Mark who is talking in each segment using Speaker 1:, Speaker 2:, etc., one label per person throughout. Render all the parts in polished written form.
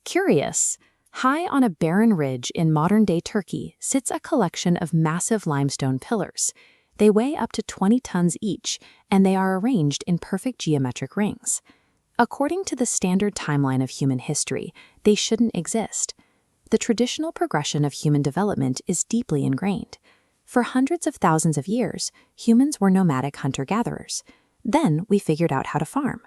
Speaker 1: Curious, high on a barren ridge in modern-day Turkey sits a collection of massive limestone pillars. They weigh up to 20 tons each, and they are arranged in perfect geometric rings. According to the standard timeline of human history, they shouldn't exist. The traditional progression of human development is deeply ingrained. For hundreds of thousands of years, humans were nomadic hunter-gatherers. Then we figured out how to farm.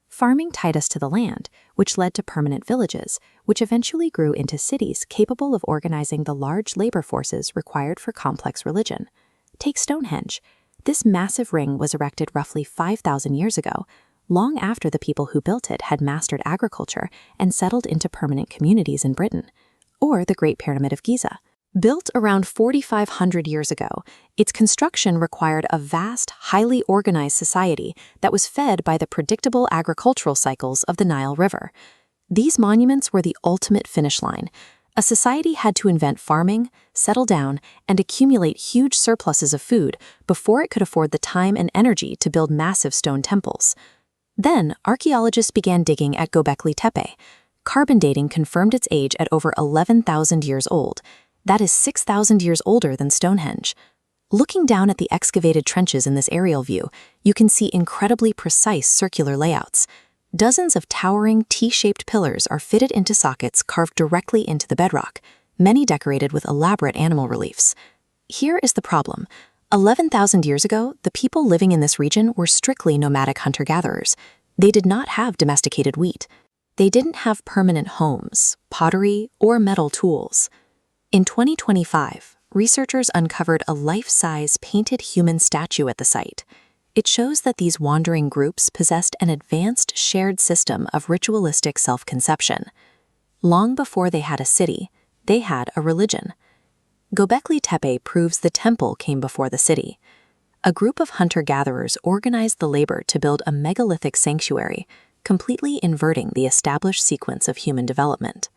Speaker 1: Farming tied us to the land, which led to permanent villages, which eventually grew into cities capable of organizing the large labor forces required for complex religion. Take Stonehenge. This massive ring was erected roughly 5,000 years ago, long after the people who built it had mastered agriculture and settled into permanent communities in Britain. Or the Great Pyramid of Giza. Built around 4,500 years ago, its construction required a vast, highly organized society that was fed by the predictable agricultural cycles of the Nile River. These monuments were the ultimate finish line. A society had to invent farming, settle down, and accumulate huge surpluses of food before it could afford the time and energy to build massive stone temples. Then, archaeologists began digging at Göbekli Tepe. Carbon dating confirmed its age at over 11,000 years old. That is 6,000 years older than Stonehenge. Looking down at the excavated trenches in this aerial view, you can see incredibly precise circular layouts. Dozens of towering T-shaped pillars are fitted into sockets carved directly into the bedrock, many decorated with elaborate animal reliefs. Here is the problem. 11,000 years ago, the people living in this region were strictly nomadic hunter-gatherers. They did not have domesticated wheat. They didn't have permanent homes, pottery, or metal tools. In 2025, researchers uncovered a life-size painted human statue at the site. It shows that these wandering groups possessed an advanced shared system of ritualistic self-conception. Long before they had a city, they had a religion. Göbekli Tepe proves the temple came before the city. A group of hunter-gatherers organized the labor to build a megalithic sanctuary, completely inverting the established sequence of human development.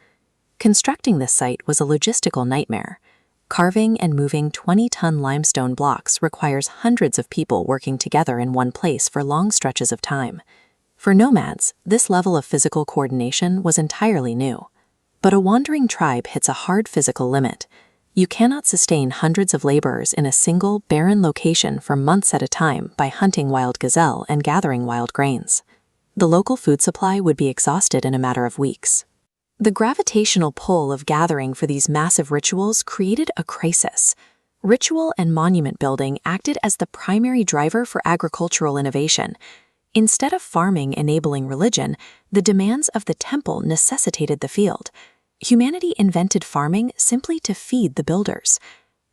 Speaker 1: Constructing this site was a logistical nightmare. Carving and moving 20-ton limestone blocks requires hundreds of people working together in one place for long stretches of time. For nomads, this level of physical coordination was entirely new. But a wandering tribe hits a hard physical limit. You cannot sustain hundreds of laborers in a single, barren location for months at a time by hunting wild gazelle and gathering wild grains. The local food supply would be exhausted in a matter of weeks. The gravitational pull of gathering for these massive rituals created a crisis. Ritual and monument building acted as the primary driver for agricultural innovation. Instead of farming enabling religion, the demands of the temple necessitated the field. Humanity invented farming simply to feed the builders.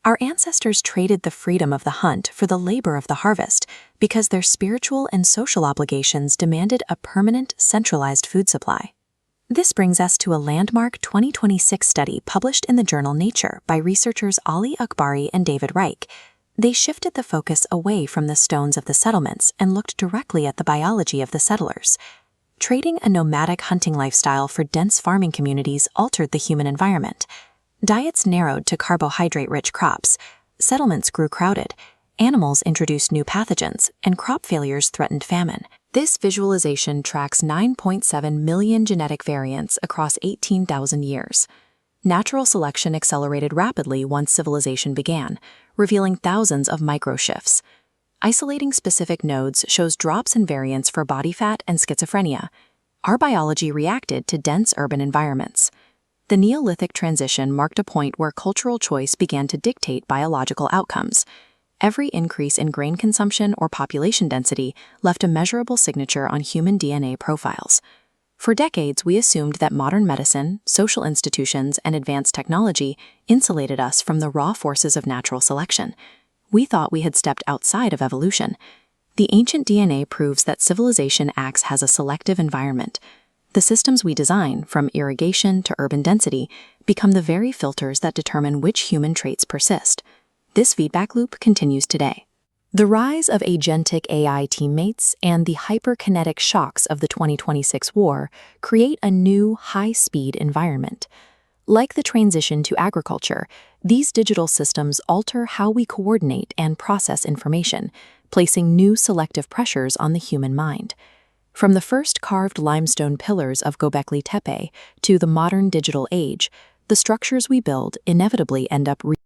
Speaker 1: Our ancestors traded the freedom of the hunt for the labor of the harvest because their spiritual and social obligations demanded a permanent, centralized food supply. This brings us to a landmark 2026 study published in the journal Nature by researchers Ali Akbari and David Reich. They shifted the focus away from the stones of the settlements and looked directly at the biology of the settlers. Trading a nomadic hunting lifestyle for dense farming communities altered the human environment. Diets narrowed to carbohydrate-rich crops. Settlements grew crowded. Animals introduced new pathogens, and crop failures threatened famine. This visualization tracks 9.7 million genetic variants across 18,000 years. Natural selection accelerated rapidly once civilization began, revealing thousands of microshifts. Isolating specific nodes shows drops in variants for body fat and schizophrenia. Our biology reacted to dense urban environments. The Neolithic transition marked a point where cultural choice began to dictate biological outcomes. Every increase in grain consumption or population density left a measurable signature on human DNA profiles. For decades, we assumed that modern medicine, social institutions, and advanced technology insulated us from the raw forces of natural selection. We thought we had stepped outside of evolution. The ancient DNA proves that civilization acts as a selective environment. The systems we design, from irrigation to urban density, become the very filters that determine which human traits persist. This feedback loop continues today. The rise of agentic AI teammates and the hyperkinetic shocks of the 2026 war create a new high-speed environment. Like the transition to agriculture, these digital systems alter how we coordinate and process information, placing new selective pressures on the human mind. From the first carved limestone pillars of Göbekli Tepe to the modern digital age, the structures we build inevitably end up